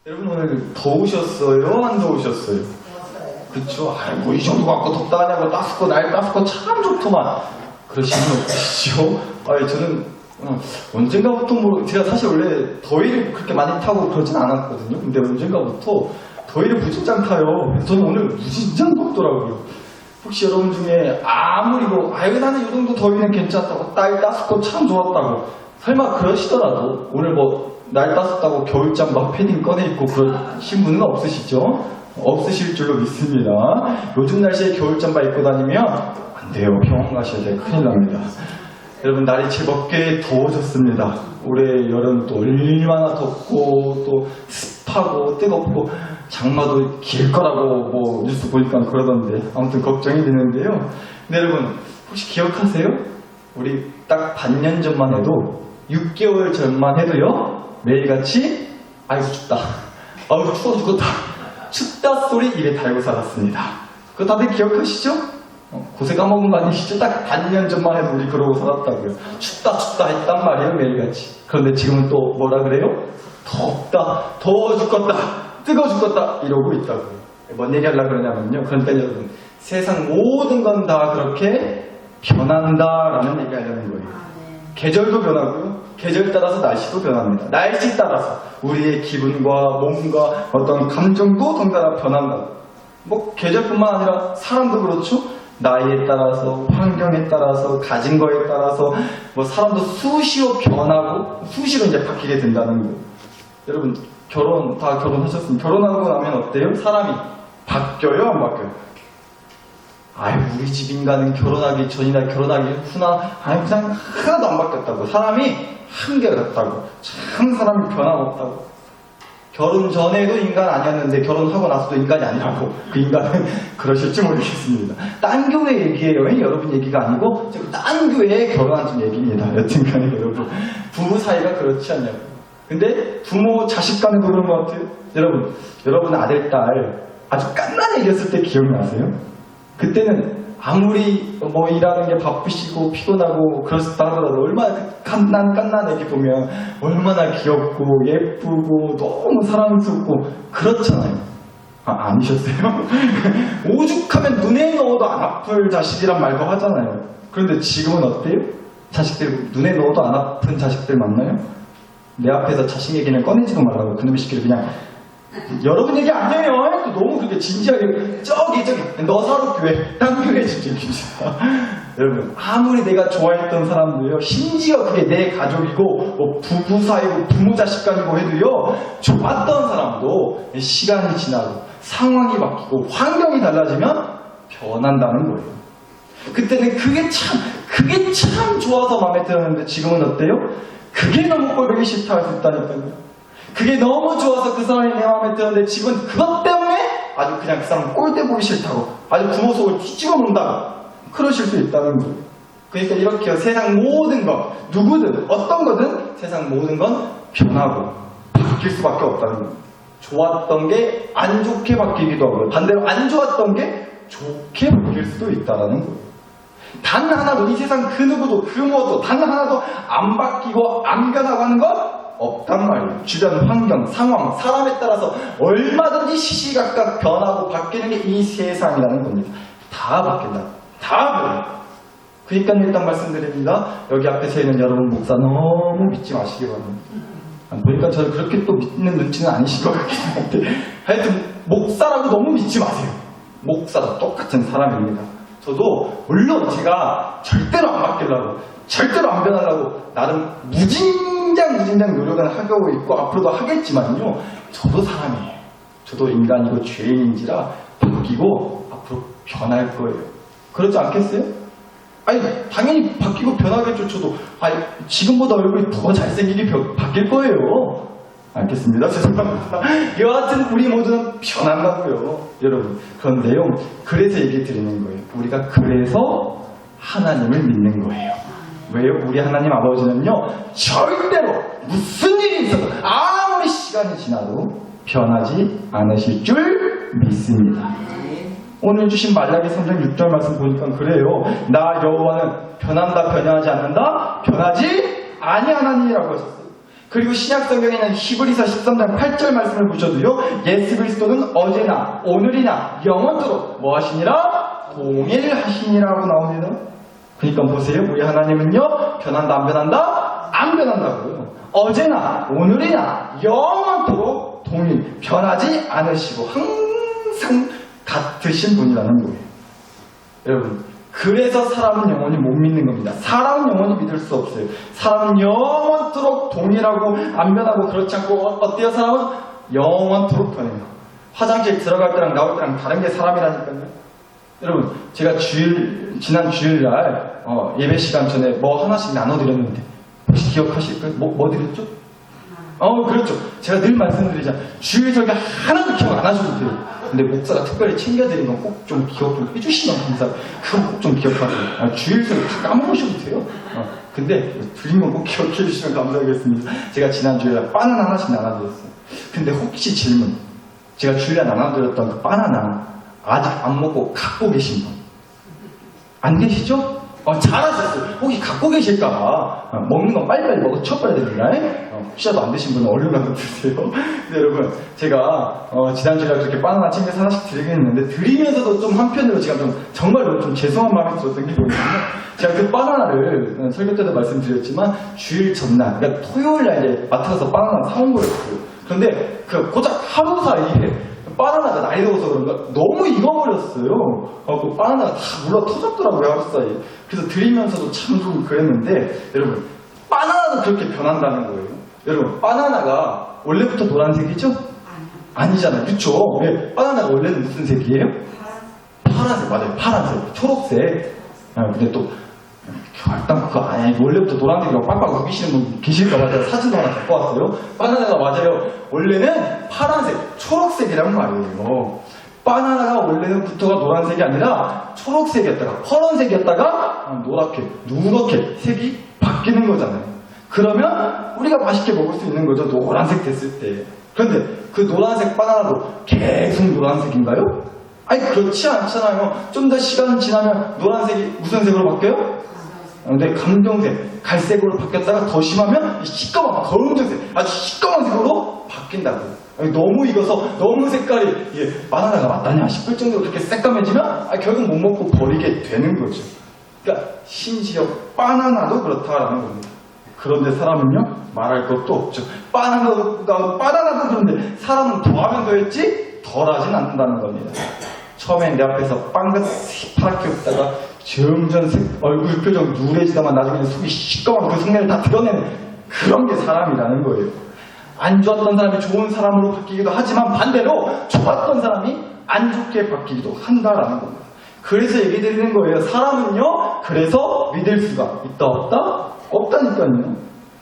여러분 오늘 더우셨어요? 안 더우셨어요? 그쵸? 아이고 이 정도 갖고 덥다 하냐고 따숩고 날 따숩고 참 좋더만 그러시는 분 없으시죠? 아니 저는 언젠가부터 제가 사실 원래 더위를 그렇게 많이 타고 그러진 않았거든요. 근데 언젠가부터 더위를 무진장 타요. 그래서 저는 오늘 무진장 덥더라고요. 혹시 여러분 중에 아무리 아이고 나는 이 정도 더위는 괜찮다고 날 따숩고 참 좋았다고 설마 그러시더라도 오늘 날 따숩다고 겨울잠 막 패딩 꺼내 입고 그러신 분은 없으시죠? 없으실 줄로 믿습니다. 요즘 날씨에 겨울잠바 입고 다니면 안 돼요. 병원 가셔야 돼요. 큰일 납니다. 여러분 날이 제법 꽤 더워졌습니다. 올해 여름도 얼마나 덥고 또 습하고 뜨겁고 장마도 길 거라고 뉴스 보니까 그러던데 아무튼 걱정이 되는데요. 근데 여러분 혹시 기억하세요? 우리 딱 반년 전만 해도 6개월 전만 해도요 매일같이 아이고 춥다 아이고 추워 죽겠다 춥다 소리 입에 달고 살았습니다. 그거 다들 기억하시죠? 고세 까먹은 거 아니시죠? 딱 반년 전만 해도 우리 그러고 살았다고요. 춥다 했단 말이에요 매일같이. 그런데 지금은 또 뭐라 그래요? 덥다 더워 죽겠다 뜨거워 죽겠다 이러고 있다고요. 뭔 얘기 하려고 그러냐면요, 그러니까 여러분 세상 모든 건 다 그렇게 변한다라는 얘기 하려는 거예요. 계절도 변하고요. 계절 따라서 날씨도 변합니다. 날씨 따라서 우리의 기분과 몸과 어떤 감정도 덩달아 변한다. 계절뿐만 아니라 사람도 그렇죠. 나이에 따라서 환경에 따라서 가진 거에 따라서 사람도 수시로 변하고 수시로 이제 바뀌게 된다는 거예요. 여러분 다 결혼하셨으면 결혼하고 나면 어때요? 사람이 바뀌어요? 안 바뀌어요? 아유 우리 집 인간은 결혼하기 전이나 결혼하기 후나 그냥 하나도 안 바뀌었다고. 사람이 한결같다고. 참 사람이 변함없다고. 결혼 전에도 인간 아니었는데 결혼하고 나서도 인간이 아니라고. 그 인간은 그러실지 모르겠습니다. 딴 교회 얘기예요. 여러분 얘기가 아니고 딴 교회에 결혼한 좀 얘기입니다. 여튼간에 여러분 부부 사이가 그렇지 않냐고. 근데 부모 자식 간에도 그런 것 같아요. 여러분 아들 딸 아주 깐난 얘기했을 때 기억나세요? 그때는 아무리 일하는 게 바쁘시고 피곤하고 그렇다 하더라도 얼마나 깐난 애기 보면 얼마나 귀엽고 예쁘고 너무 사랑스럽고 그렇잖아요. 아니셨어요? 오죽하면 눈에 넣어도 안 아플 자식이란 말도 하잖아요. 그런데 지금은 어때요? 자식들 눈에 넣어도 안 아픈 자식들 만나요? 내 앞에서 자식 얘기는 꺼내지도 말라고 그놈의 시키를 그냥 여러분 얘기 아니에요. 또 너무 그렇게 진지하게 저기 너사로 교회 딴 교회 진짜 여러분 아무리 내가 좋아했던 사람도요 심지어 그게 내 가족이고 부부 사이고 부모 자식 간이고 해도요 좋았던 사람도 시간이 지나고 상황이 바뀌고 환경이 달라지면 변한다는 거예요. 그때는 그게 참 좋아서 마음에 들었는데 지금은 어때요? 그게 너무 꼴보기 싫다 할 수 있다니까요. 그게 너무 좋아서 그 사람이 내 마음에 드는데 지금 그것 때문에 아주 그냥 그 사람 꼴대 보기 싫다고 아주 부모 속을 뒤집어 놓는다고 그러실 수 있다는 거예요. 그러니까 이렇게 세상 모든 것 누구든 어떤 거든 세상 모든 건 변하고 바뀔 수밖에 없다는 거예요. 좋았던 게 안 좋게 바뀌기도 하고 반대로 안 좋았던 게 좋게 바뀔 수도 있다는 거예요. 단 하나도 이 세상 그 누구도 그 뭐도 단 하나도 안 바뀌고 안 변하고 하는 건 없단 말이에요. 주변 환경, 상황, 사람에 따라서 얼마든지 시시각각 변하고 바뀌는 게 이 세상이라는 겁니다. 다 바뀐다. 다 변해요. 그러니까 일단 말씀드립니다. 여기 앞에 서 있는 여러분 목사 너무 믿지 마시기 바랍니다. 보니까 저를 그렇게 또 믿는 눈치는 아니신 것 같긴 한데 하여튼 목사라고 너무 믿지 마세요. 목사도 똑같은 사람입니다. 저도 물론 제가 절대로 안 바뀌려고 절대로 안 변하려고 나름 무진장 노력은 하고 있고 앞으로도 하겠지만요. 저도 사람이에요. 저도 인간이고 죄인인지라 바뀌고 앞으로 변할 거예요. 그렇지 않겠어요? 당연히 바뀌고 변하겠죠. 저도 지금보다 얼굴이 더 잘생기게 바뀔 거예요. 알겠습니다. 죄송합니다. 여하튼 우리 모두는 변한다고요. 여러분 그런데요. 그래서 얘기 드리는 거예요. 우리가 그래서 하나님을 믿는 거예요. 왜요? 우리 하나님 아버지는요 절대로 무슨 일이 있어도 아무리 시간이 지나도 변하지 않으실 줄 믿습니다. 오늘 주신 말라기 3장 6절 말씀 보니까 그래요. 나 여호와는 변한다 변하지 않는다 변하지 아니하나니라고 하셨어요. 그리고 신약성경에는 히브리서 13장 8절 말씀을 보셔도요, 예수 그리스도는 어제나 오늘이나 영원토록 뭐 하시니라? 동일하시니라고 나옵니다. 그러니까 보세요, 우리 하나님은요, 변한다 안 변한다? 안 변한다고. 어제나 오늘이나 영원토록 동일, 변하지 않으시고 항상 같으신 분이라는 거예요. 여러분, 그래서 사람은 영원히 못 믿는 겁니다. 사람은 영원히 믿을 수 없어요. 사람은 영원토록 동일하고 안 변하고 그렇지 않고 어때요? 사람은 영원토록 변해요. 화장실 들어갈 때랑 나올 때랑 다른 게 사람이라니까요. 여러분, 제가 지난 주일날 예배 시간 전에 뭐 하나씩 나눠드렸는데 혹시 기억하실까요? 뭐 드렸죠? 그렇죠. 제가 늘 말씀드리잖아요. 주일 설교 하나도 기억 안 하셔도 돼요. 근데 목사가 특별히 챙겨드린 건 꼭 좀 기억 좀 해주시면 감사해요. 그건 꼭 좀 기억하세요. 주일 설교 다 까먹으셔도 돼요. 근데 드린 건 꼭 기억해 주시면 감사하겠습니다. 제가 지난 주일날 바나나 하나씩 나눠드렸어요. 근데 혹시 질문, 제가 주일날 나눠드렸던 그 바나나 아직 안 먹고 갖고 계신 분 안 계시죠? 잘하셨어요. 혹시 갖고 계실까봐 먹는 건 빨리빨리 먹어 쳐버려야 됩니다. 혹시라도 안 드신 분은 얼른 가서 드세요. 근데 여러분, 제가 지난주에 그렇게 바나나 챙겨서 하나씩 드리긴 했는데, 드리면서도 좀 한편으로 제가 좀 정말로 좀 죄송한 마음이 들었던 게 뭐냐면, 제가 그 바나나를 설교 때도 말씀드렸지만 주일 전날, 그러니까 토요일날 이제 마트 가서 바나나 사온 거였어요. 그런데 그 고작 하루 사이에 바나나가 나이 들어서 그런가 너무 익어버렸어요. 그 바나나가 다 물러 터졌더라고요, 하루 사이에. 그래서 드리면서도 참 좀 그랬는데, 여러분, 바나나도 그렇게 변한다는 거예요. 여러분, 바나나가 원래부터 노란색이죠? 아니잖아요. 그쵸? 예, 바나나가 원래는 무슨 색이에요? 파란색, 맞아요. 파란색, 초록색. 근데 또 일단 그거 원래부터 노란색이라고 빡빡 우기시는 분 계실까봐 제가 사진도 하나 갖고 왔어요. 바나나가 맞아요. 원래는 파란색, 초록색이란 말이에요. 바나나가 원래는 부터가 노란색이 아니라 초록색이었다가 파란색이었다가 노랗게, 누렇게 색이 바뀌는 거잖아요. 그러면 우리가 맛있게 먹을 수 있는 거죠. 노란색 됐을 때. 그런데 그 노란색 바나나도 계속 노란색인가요? 아니, 그렇지 않잖아요. 좀 더 시간 지나면 노란색이 무슨 색으로 바뀌어요? 근데 감정색, 갈색으로 바뀌었다가 더 심하면 시꺼먼, 검정색, 아주 시꺼먼 색으로 바뀐다고. 너무 익어서 너무 색깔이 바나나가 맞다냐 싶을 정도로 그렇게 새까매지면 결국 못 먹고 버리게 되는 거죠. 그러니까 심지어 바나나도 그렇다라는 겁니다. 그런데 사람은요, 말할 것도 없죠. 바나나도 그런데 사람은 더하면 더했지 덜하진 않는다는 겁니다. 처음엔 내 앞에서 빵같이 파랗게 웃다가 점점 얼굴 표정 누래지다만 나중에는 속이 시꺼먼 그 속내를 다 드러내는 그런 게 사람이라는 거예요. 안 좋았던 사람이 좋은 사람으로 바뀌기도 하지만 반대로 좋았던 사람이 안 좋게 바뀌기도 한다라는 겁니다. 그래서 얘기 드리는 거예요. 사람은요, 그래서 믿을 수가 있다 없다? 없다니까요.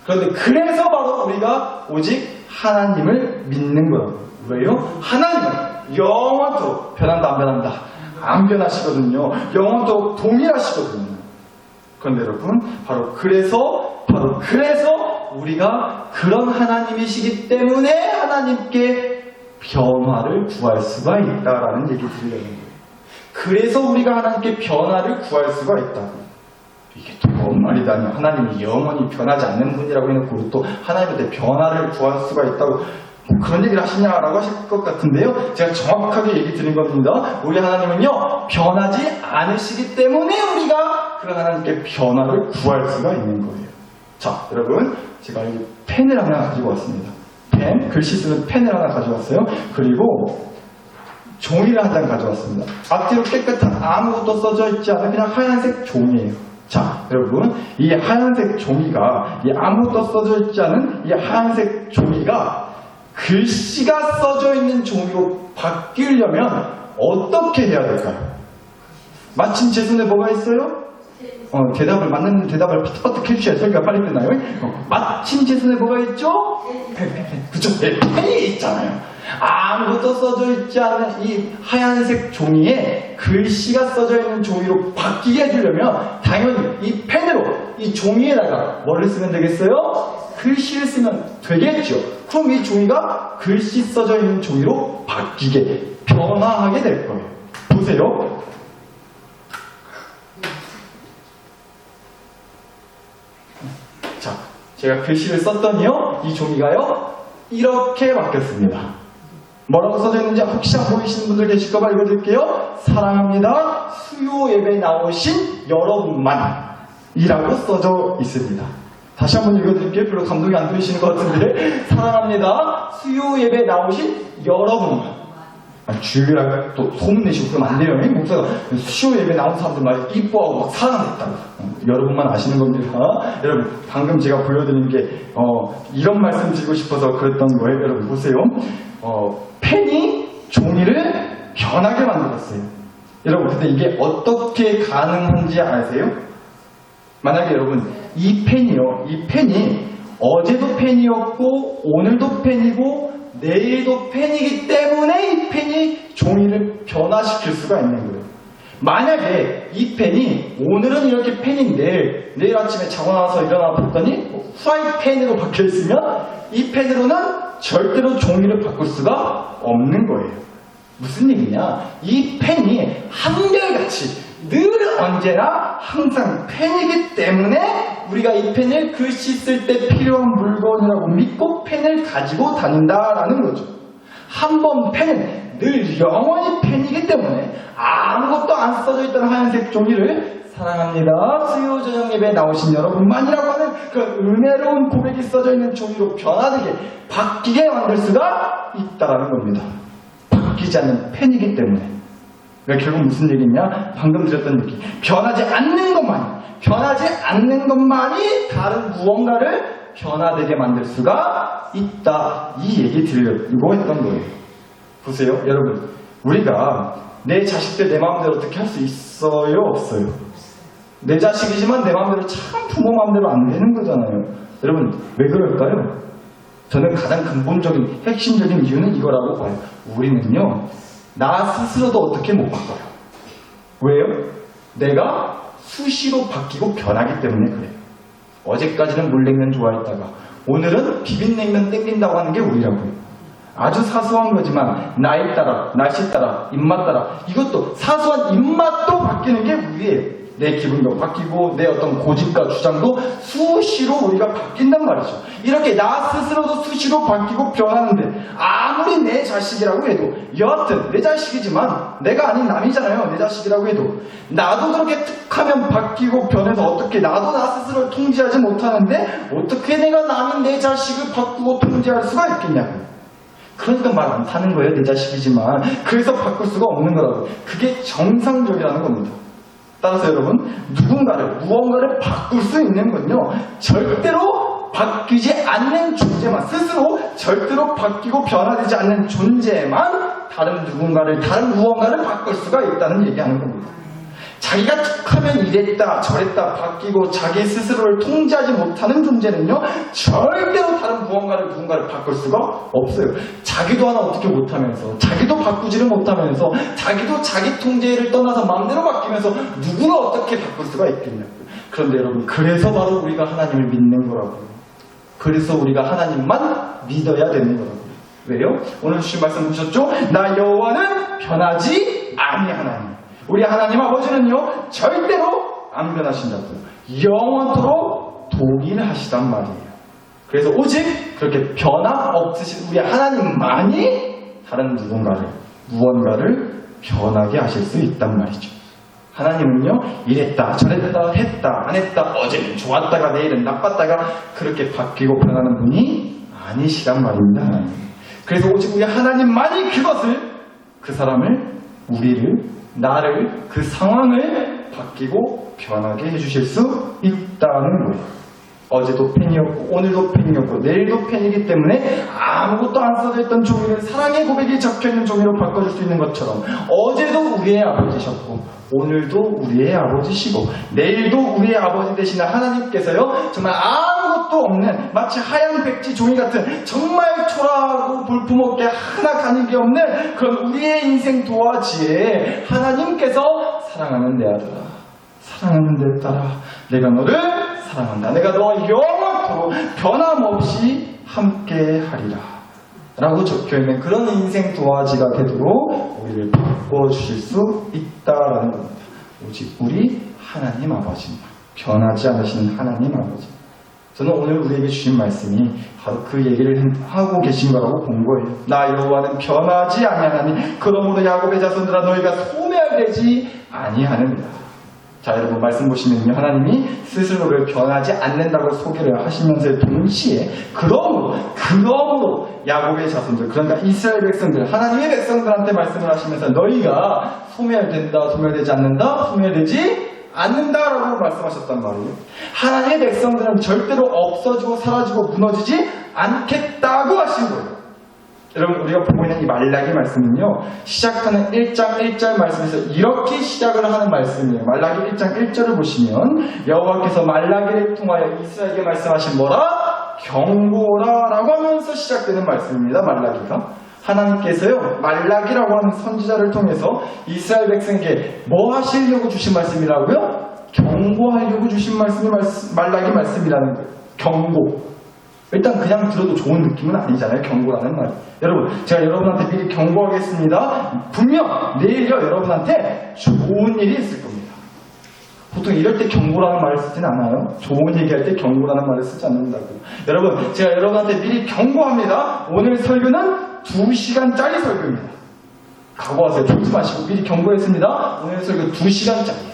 그런데 그래서 바로 우리가 오직 하나님을 믿는 거예요. 왜요? 하나님은 영원토록 변한다 안 변한다? 안 변하시거든요. 영원토록 동일하시거든요. 그런데 여러분, 바로 그래서 우리가 그런 하나님이시기 때문에 하나님께 변화를 구할 수가 있다라는 얘기 드리려는 거예요. 그래서 우리가 하나님께 변화를 구할 수가 있다고. 이게 또 뭔 말이다니. 하나님이 영원히 변하지 않는 분이라고 해놓고 또 하나님한테 변화를 구할 수가 있다고 그런 얘기를 하시냐라고 하실 것 같은데요. 제가 정확하게 얘기 드린 겁니다. 우리 하나님은요, 변하지 않으시기 때문에 우리가 그 하나님께 변화를 구할 수가 있는 거예요. 자, 여러분, 제가 여기 펜을 하나 가지고 왔습니다. 글씨 쓰는 펜을 하나 가져왔어요. 그리고 종이를 한 장 가져왔습니다. 앞뒤로 깨끗한 아무것도 써져 있지 않은 그냥 하얀색 종이에요. 자, 여러분, 이 하얀색 종이가, 이 아무것도 써져 있지 않은 이 하얀색 종이가 글씨가 써져 있는 종이로 바뀌려면 어떻게 해야 될까요? 마침 제 손에 뭐가 있어요? 맞는 대답을 파트파트 해주셔야 설교가 빨리 끝나요. 마침 제 손에 뭐가 있죠? 그쵸? 펜이 있잖아요. 아무것도 써져 있지 않은 이 하얀색 종이에 글씨가 써져 있는 종이로 바뀌게 해주려면 당연히 이 펜으로 이 종이에다가 뭐를 쓰면 되겠어요? 글씨를 쓰면 되겠죠. 그럼 이 종이가 글씨 써져 있는 종이로 바뀌게, 변화하게 될 거예요. 보세요. 자, 제가 글씨를 썼더니요, 이 종이가요, 이렇게 바뀌었습니다. 뭐라고 써져 있는지 혹시 안 보이시는 분들 계실까봐 읽어드릴게요. 사랑합니다. 수요 예배 나오신 여러분만 이라고 써져 있습니다. 다시 한번 읽어드릴게요. 별로 감동이 안 들리시는 것 같은데. 사랑합니다. 수요 예배 나오신 여러분만. 주일날 또 소문내시고 그러면 안 돼요. 목사가 수요 예배 나온 사람들 막 이뻐하고 막 사랑했다고. 여러분만 아시는 겁니다. 여러분, 방금 제가 보여드린 게 이런 말씀 드리고 싶어서 그랬던 거예요. 여러분 보세요. 펜이 종이를 변하게 만들었어요. 여러분, 근데 이게 어떻게 가능한지 아세요? 만약에 여러분 이 펜이 어제도 펜이었고 오늘도 펜이고 내일도 펜이기 때문에 이 펜이 종이를 변화시킬 수가 있는 거예요. 만약에 이 펜이 오늘은 이렇게 펜인데 내일 아침에 자고 나서 일어나 봤더니 프라이팬으로 바뀌어 있으면 이 펜으로는 절대로 종이를 바꿀 수가 없는 거예요. 무슨 얘기냐? 이 펜이 한결같이 늘 언제나 항상 펜이기 때문에 우리가 이 펜을 글씨 쓸 때 필요한 물건이라고 믿고 펜을 가지고 다닌다라는 거죠. 한 번 펜은 늘 영원히 펜이기 때문에 아무것도 안 써져 있던 하얀색 종이를 사랑합니다. 수요 저녁 예배에 나오신 여러분만이라고 하는 그 은혜로운 고백이 써져 있는 종이로 변화되게 바뀌게 만들 수가 있다라는 겁니다. 바뀌지 않는 펜이기 때문에. 그러니까 결국 무슨 얘기냐? 방금 드렸던 얘기. 변하지 않는 것만이 다른 무언가를 변화되게 만들 수가 있다. 이 얘기 드리려고 했던 거예요. 보세요, 여러분. 우리가 내 자식들 내 마음대로 어떻게 할 수 있어요? 없어요? 내 자식이지만 내 마음대로 참 부모 마음대로 안 되는 거잖아요. 여러분, 왜 그럴까요? 저는 가장 근본적인, 핵심적인 이유는 이거라고 봐요. 우리는요, 나 스스로도 어떻게 못 바꿔요. 왜요? 내가 수시로 바뀌고 변하기 때문에 그래요. 어제까지는 물냉면 좋아했다가 오늘은 비빔냉면 땡긴다고 하는 게 우리라고요. 아주 사소한 거지만 나이 따라, 날씨 따라, 입맛 따라 이것도 사소한 입맛도 바뀌는 게 우리예요. 내 기분도 바뀌고 내 어떤 고집과 주장도 수시로 우리가 바뀐단 말이죠. 이렇게 나 스스로도 수시로 바뀌고 변하는데 아무리 내 자식이라고 해도 여하튼 내 자식이지만 내가 아닌 남이잖아요. 내 자식이라고 해도 나도 그렇게 툭하면 바뀌고 변해서 어떻게 나도 나 스스로를 통제하지 못하는데 어떻게 내가 남인 내 자식을 바꾸고 통제할 수가 있겠냐고요. 그러니까 말 안 타는 거예요. 내 자식이지만 그래서 바꿀 수가 없는 거라고. 그게 정상적이라는 겁니다. 따라서 여러분, 무언가를 바꿀 수 있는 건요, 절대로 바뀌지 않는 존재만, 스스로 절대로 바뀌고 변화되지 않는 존재만 다른 무언가를 바꿀 수가 있다는 얘기하는 겁니다. 자기가 툭하면 이랬다 저랬다 바뀌고 자기 스스로를 통제하지 못하는 존재는요, 절대로 다른 누군가를 바꿀 수가 없어요. 자기도 하나 어떻게 못하면서, 자기도 바꾸지를 못하면서, 자기도 자기 통제를 떠나서 마음대로 바뀌면서 누구를 어떻게 바꿀 수가 있겠냐고요. 그런데 여러분, 그래서 바로 우리가 하나님을 믿는 거라고요. 그래서 우리가 하나님만 믿어야 되는 거라고요. 왜요? 오늘 주신 말씀 보셨죠? 나 여호와는 변하지 아니하나니. 우리 하나님 아버지는요, 절대로 안 변하신다고요. 영원토록 동일하시단 말이에요. 그래서 오직 그렇게 변화 없으신 우리 하나님만이 다른 무언가를 변하게 하실 수 있단 말이죠. 하나님은요, 이랬다 저랬다 했다 안 했다, 어제는 좋았다가 내일은 나빴다가 그렇게 바뀌고 변하는 분이 아니시단 말입니다. 그래서 오직 우리 하나님만이 그 사람을, 나를, 그 상황을 바뀌고 변하게 해주실 수 있다는 거예요. 어제도 펜이었고 오늘도 펜이었고 내일도 펜이기 때문에 아무것도 안 써져있던 종이를 사랑의 고백이 적혀있는 종이로 바꿔줄 수 있는 것처럼 어제도 우리의 아버지셨고 오늘도 우리의 아버지시고 내일도 우리의 아버지 되시는 하나님께서요, 정말 아무것도 없는 마치 하얀 백지 종이 같은 정말 초라하고 볼품없게 하나 가는 게 없는 그런 우리의 인생 도화지에 하나님께서 사랑하는 내 아들아, 사랑하는 내 딸아, 내가 너를 사랑한다. 내가 너와 영원토록 변함없이 함께하리라 라고 적혀있는 그런 인생 도화지가 되도록 우리를 바꿔주실 수 있다라는 겁니다. 오직 우리 하나님 아버지입니다. 변하지 않으시는 하나님 아버지. 저는 오늘 우리에게 주신 말씀이 바로 그 얘기를 하고 계신 거라고 본 거예요. 나 여호와는 변하지 아니하나니 그러므로 야곱의 자손들아 너희가 소멸되지 아니하느니라. 자, 여러분 말씀 보시면요, 하나님이 스스로를 변하지 않는다고 소개를 하시면서 동시에 그러므로 야곱의 자손들, 그러니까 이스라엘 백성들, 하나님의 백성들한테 말씀을 하시면서 너희가 소멸된다, 소멸되지 않는다, 소멸되지 않는다라고 말씀하셨단 말이에요. 하나님의 백성들은 절대로 없어지고 사라지고 무너지지 않겠다고 하신 거예요. 여러분, 우리가 보고 있는 이 말라기 말씀은요, 시작하는 1장 1절 말씀에서 이렇게 시작을 하는 말씀이에요. 말라기 1장 1절을 보시면 여호와께서 말라기를 통하여 이스라엘에게 말씀하신 뭐라? 경고라 라고 하면서 시작되는 말씀입니다. 말라기가. 하나님께서요, 말라기라고 하는 선지자를 통해서 이스라엘 백성에게 뭐 하시려고 주신 말씀이라고요? 경고하려고 주신 말씀이 말라기 말씀이라는 거예요. 경고. 일단 그냥 들어도 좋은 느낌은 아니잖아요. 경고라는 말. 여러분, 제가 여러분한테 미리 경고하겠습니다. 분명 내일요 여러분한테 좋은 일이 있을 겁니다. 보통 이럴 때 경고라는 말을 쓰지는 않아요. 좋은 얘기할 때 경고라는 말을 쓰지 않는다고. 여러분, 제가 여러분한테 미리 경고합니다. 오늘 설교는 2시간짜리 설교입니다. 각오하세요. 졸지 마시고 미리 경고했습니다. 오늘 설교 2시간짜리.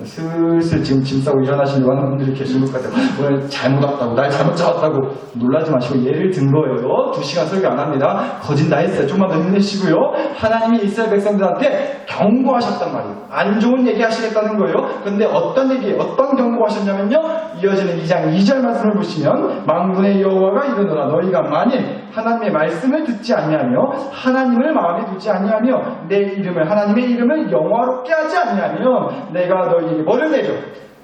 슬슬 지금 짐 싸고 일어나시려고 하는 분들이 계신 것 같아요. 오늘 잘못 왔다고, 날 잘못 잡았다고 놀라지 마시고 예를 든 거예요. 2시간 설교 안 합니다. 거진 다 했어요. 좀만 더 힘내시고요. 하나님이 이스라엘 백성들한테 경고하셨단 말이에요. 안 좋은 얘기 하시겠다는 거예요. 그런데 어떤 얘기, 어떤 경고하셨냐면요, 이어지는 2장 2절 말씀을 보시면 만군의 여호와가 이르노라 너희가 만일 하나님의 말씀을 듣지 아니하며 하나님을 마음에 두지 아니하며 내 이름을, 하나님의 이름을 영화롭게 하지 아니하며 내가 너희에게 뭐를 내려?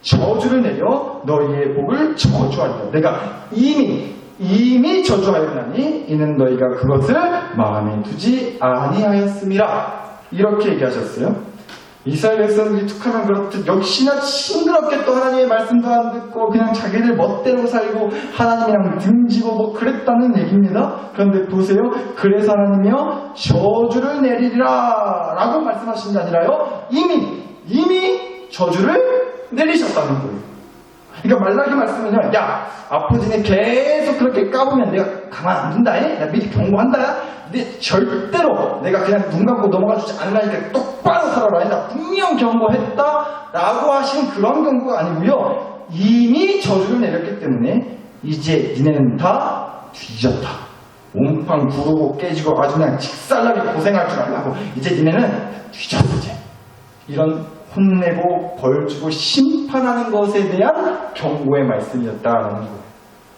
저주를 내려 너희의 복을 저주하리라. 내가 이미 저주하였나니 이는 너희가 그것을 마음에 두지 아니하였음이라. 이렇게 얘기하셨어요. 이스라엘 백성들이 툭하면 그렇듯 역시나 싱그럽게 또 하나님의 말씀도 안 듣고 그냥 자기들 멋대로 살고 하나님이랑 등지고 뭐 그랬다는 얘기입니다. 그런데 보세요. 그래서 하나님이요 저주를 내리리라 라고 말씀하신 게 아니라요 이미 저주를 내리셨다는 거예요. 그러니까 말라기 말씀은요, 야 아버지네 계속 그렇게 까보면 내가 가만 안 둔다. 야 미리 경고한다. 근데 절대로 내가 그냥 눈 감고 넘어가 주지 않으니까 똑바로 살아라. 나 분명 경고했다 라고 하신 그런 경고가 아니고요, 이미 저주를 내렸기 때문에 이제 니네는 다 뒤졌다. 몸빵 구르고 깨지고 아주 그냥 직살나게 고생할 줄 알라고. 이제 니네는 뒤졌어. 이제 이런 혼내고 벌주고 심판하는 것에 대한 경고의 말씀이었다라는 거예요.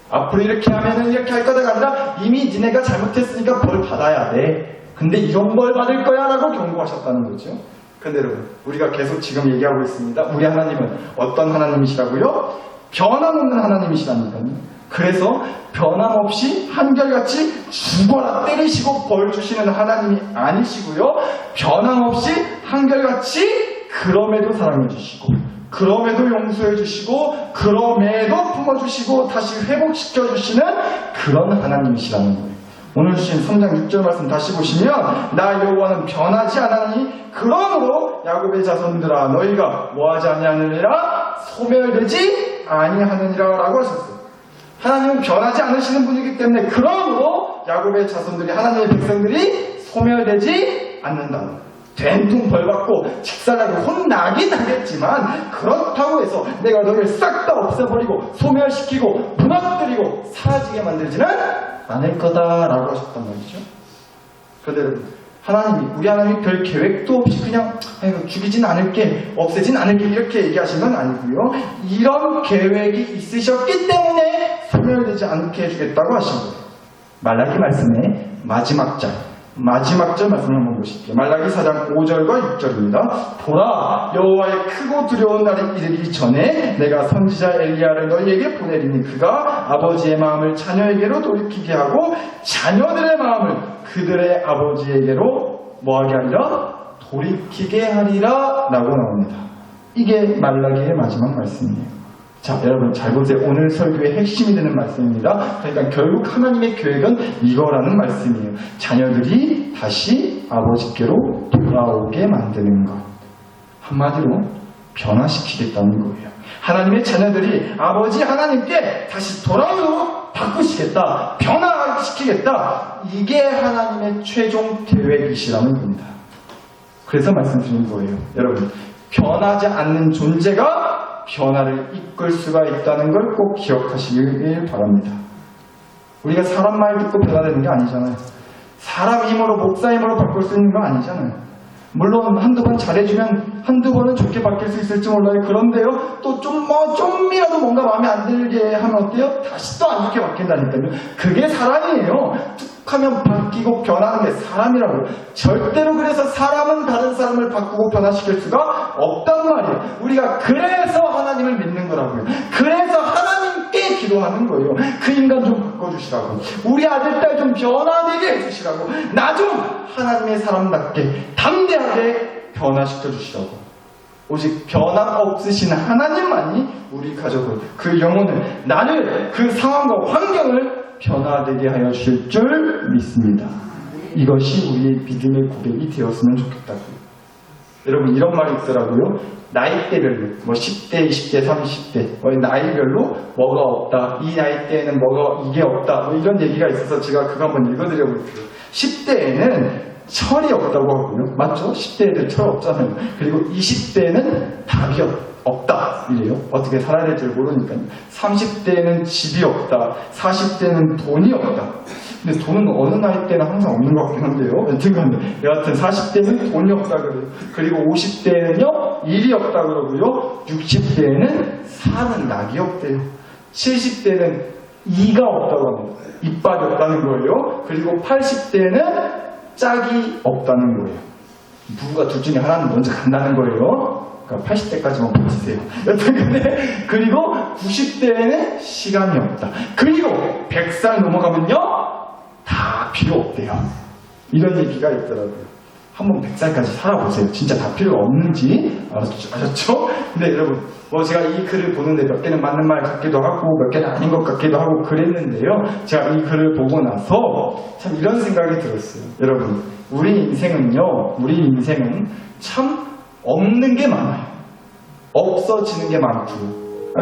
앞으로 이렇게 하면은 이렇게 할 거다가 아니라 이미 니네가 잘못했으니까 벌 받아야 돼. 근데 이런 벌 받을 거야 라고 경고하셨다는 거죠. 근데 여러분, 우리가 계속 지금 얘기하고 있습니다. 우리 하나님은 어떤 하나님이시라고요? 변함없는 하나님이시라니까요. 그래서 변함없이 한결같이 죽어라 때리시고 벌 주시는 하나님이 아니시고요, 변함없이 한결같이 그럼에도 사랑해 주시고 그럼에도 용서해 주시고 그럼에도 품어주시고 다시 회복시켜 주시는 그런 하나님이시라는 거예요. 오늘 주신 3장 6절 말씀 다시 보시면 나 여호와는 변하지 않으니 그러므로 야곱의 자손들아 너희가 뭐하지 아니하느니라 소멸되지 아니하느니라 라고 하셨어요. 하나님은 변하지 않으시는 분이기 때문에 그러므로 야곱의 자손들이, 하나님의 백성들이 소멸되지 않는다. 된통 벌받고 직살나고 혼나긴 하겠지만 그렇다고 해서 내가 너희를 싹 다 없애버리고 소멸시키고 무너뜨리고 사라지게 만들지는 않을 거다라고 하셨단 말이죠. 그런데 여러분, 하나님이, 우리 하나님이 별 계획도 없이 그냥 죽이진 않을게, 없애진 않을게 이렇게 얘기하신 건 아니고요, 이런 계획이 있으셨기 때문에 소멸되지 않게 해주겠다고 하신 거예요. 말라기 말씀의 마지막 절 말씀을 한번 보실게요. 말라기 4장 5절과 6절입니다. 보라, 여호와의 크고 두려운 날이 이르기 전에 내가 선지자 엘리야를 너희에게 보내리니 그가 아버지의 마음을 자녀에게로 돌이키게 하고 자녀들의 마음을 그들의 아버지에게로 뭐하게 하리라? 돌이키게 하리라 라고 나옵니다. 이게 말라기의 마지막 말씀이에요. 자, 여러분 잘 보세요. 오늘 설교의 핵심이 되는 말씀입니다. 그러니까 결국 하나님의 계획은 이거라는 말씀이에요. 자녀들이 다시 아버지께로 돌아오게 만드는 것. 한마디로 변화시키겠다는 거예요. 하나님의 자녀들이 아버지 하나님께 다시 돌아오도록 바꾸시겠다, 변화시키겠다. 이게 하나님의 최종 계획이시라는 겁니다. 그래서 말씀드리는 거예요. 여러분, 변하지 않는 존재가 변화를 이끌 수가 있다는 걸 꼭 기억하시길 바랍니다. 우리가 사람 말 듣고 변화되는 게 아니잖아요. 사람 힘으로, 목사 힘으로 바꿀 수 있는 거 아니잖아요. 물론 한두 번 잘해주면 한두 번은 좋게 바뀔 수 있을지 몰라요. 그런데요, 또 좀이라도 뭔가 마음에 안 들게 하면 어때요? 다시 또 안 좋게 바뀐다니까요. 그게 사람이에요. 툭 하면 바뀌고 변하는 게 사람이라고요. 절대로 그래서 사람은 다른 사람을 바꾸고 변화시킬 수가 없단 말이에요. 우리가 그래서 하나님을 믿는 거라고요. 그래서 하나님께 기도하는 거예요. 그 인간 좀 바꿔주시라고. 우리 아들, 딸 좀 변화되게 해주시라고. 나 좀 하나님의 사람답게 담대하게 변화시켜주시라고. 오직 변화 없으신 하나님만이 우리 가족을, 그 영혼을, 나를, 그 상황과 환경을 변화되게 하여 주실 줄 믿습니다. 이것이 우리의 믿음의 고백이 되었으면 좋겠다고요. 여러분, 이런 말이 있더라고요. 나이대별로, 10대, 20대, 30대, 나이별로 뭐가 없다, 이 나이대에는 뭐가 이게 없다, 이런 얘기가 있어서 제가 그거 한번 읽어드려볼게요. 10대에는 철이 없다고 하고요. 맞죠? 10대 애들 철 없잖아요. 그리고 20대에는 답이 없다. 이래요. 어떻게 살아야 될지 모르니까요. 30대에는 집이 없다. 40대는 돈이 없다. 근데 돈은 어느 나이 때는 항상 없는 것 같긴 한데요. 여하튼 40대는 돈이 없다 그래요. 그리고 50대에는요, 일이 없다 그러고요. 60대에는 사는 낙이 없대요. 70대는 이가 없다고 합니다. 이빨이 없다는 거예요. 그리고 80대는 짝이 없다는 거예요. 누가 둘 중에 하나는 먼저 간다는 거예요. 그러니까 80대까지만 버티세요. 여튼 근데, 그리고 90대에는 시간이 없다. 그리고 100살 넘어가면요, 다 필요 없대요. 이런 얘기가 있더라고요. 한번 100살까지 살아보세요. 진짜 다 필요 없는지 아셨죠? 근데 여러분, 제가 이 글을 보는데 몇 개는 맞는 말 같기도 하고 몇 개는 아닌 것 같기도 하고 그랬는데요. 제가 이 글을 보고 나서 참 이런 생각이 들었어요. 여러분, 우리 인생은 참 없는 게 많아요. 없어지는 게 많고.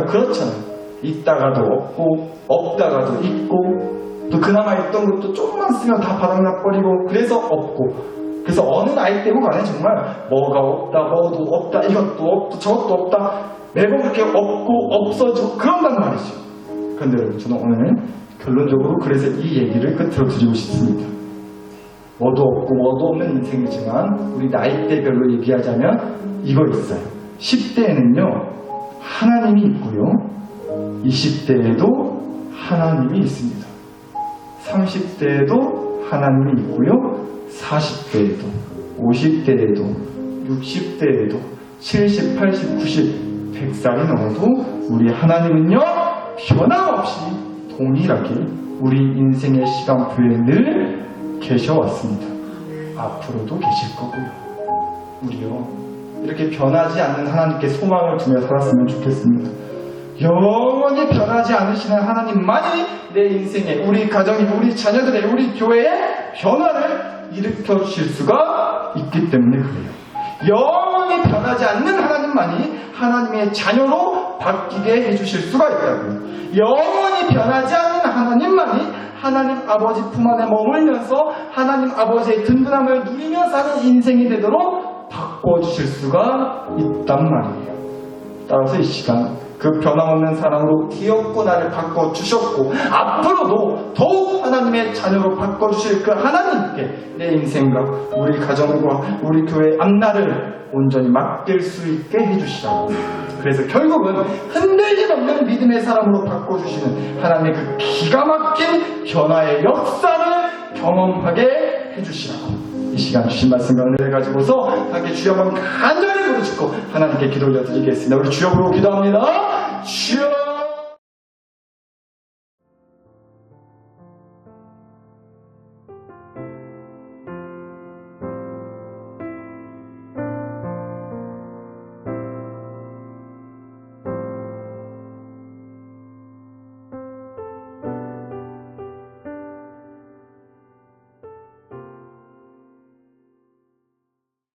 그렇잖아요. 있다가도 없고, 없다가도 있고, 또 그나마 있던 것도 조금만 쓰면 다 바닥나버리고, 그래서 없고. 그래서 어느 나이 때고 간에 정말 뭐가 없다, 뭐도 없다, 이것도 없다, 저것도 없다, 매번 그렇게 없고 없어지고 그런단 말이죠. 그런데 여러분, 저는 오늘 결론적으로 그래서 이 얘기를 끝으로 드리고 싶습니다. 뭐도 없고 뭐도 없는 인생이지만 우리 나이대별로 얘기하자면 이거 있어요. 10대에는요 하나님이 있고요, 20대에도 하나님이 있습니다. 30대에도 하나님이 있고요, 40대에도, 50대에도, 60대에도, 70, 80, 90, 100살이 넘어도 우리 하나님은요, 변함없이 동일하게 우리 인생의 시간표에 늘 계셔왔습니다. 앞으로도 계실 거고요. 우리요, 이렇게 변하지 않는 하나님께 소망을 두며 살았으면 좋겠습니다. 영원히 변하지 않으시는 하나님만이 내 인생에, 우리 가정에, 우리 자녀들의, 우리 교회에 변화를 일으켜 주실 수가 있기 때문에 그래요. 영원히 변하지 않는 하나님만이 하나님의 자녀로 바뀌게 해주실 수가 있다고요. 영원히 변하지 않는 하나님만이 하나님 아버지 품 안에 머물면서 하나님 아버지의 든든함을 누리며 사는 인생이 되도록 바꿔주실 수가 있단 말이에요. 따라서 이 시간 그 변함없는 사랑으로 기업고 나를 바꿔주셨고 앞으로도 더욱 하나님의 자녀로 바꿔주실 그 하나님께 내 인생과 우리 가정과 우리 교회 앞날을 온전히 맡길 수 있게 해주시라고. 그래서 결국은 흔들림 없는 믿음의 사람으로 바꿔주시는 하나님의 그 기가 막힌 변화의 역사를 경험하게 해주시라고. 이 시간 주신 말씀과 은혜를 가지고서 함께 주여 한번 간절히 부르짖고 하나님께 기도 올려드리겠습니다. 우리 주여 부르고 기도합니다. 주여